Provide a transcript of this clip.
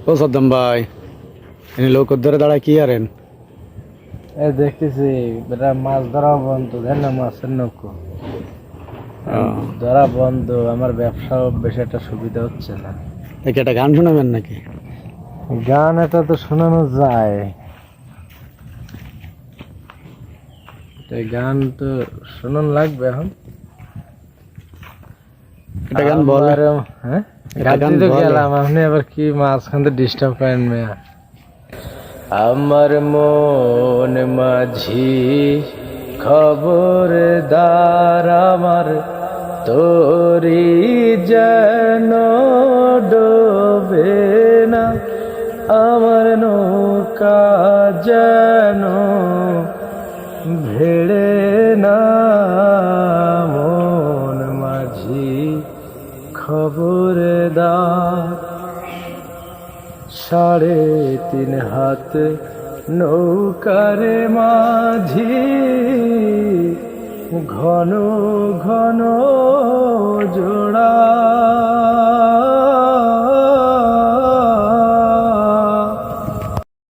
ও সদ্দাম ভাই, এনে লোক ধরে দাঁড়ায় কি আরেন? দেখতেছি বেটা মাছ ধরা বন্ধ, দেন না মাছের নৌকো ও, ধরা বন্ধ। আমার ব্যবসা বেশ একটা সুবিধা হচ্ছে না। একে একটা গান শোনাবেন নাকি? গান এটা তো শোনানো যায়, গান তো শোনানো লাগবে এখন। একটা গান বলে। হ্যাঁ, একটা গান গান তো বলে। গেলাম, আপনি আবার কি মাঝখান থেকে ডিস্টার্ব করেন মেয়া। আমার মন মাঝি খবরদার, আমার তোরি যেন ডোবে না, আমার নৌকা যেন ভেড়ে না। মন মাঝি খবরদার, 3.5 হাত নৌকার মাঝি, ঘন ঘন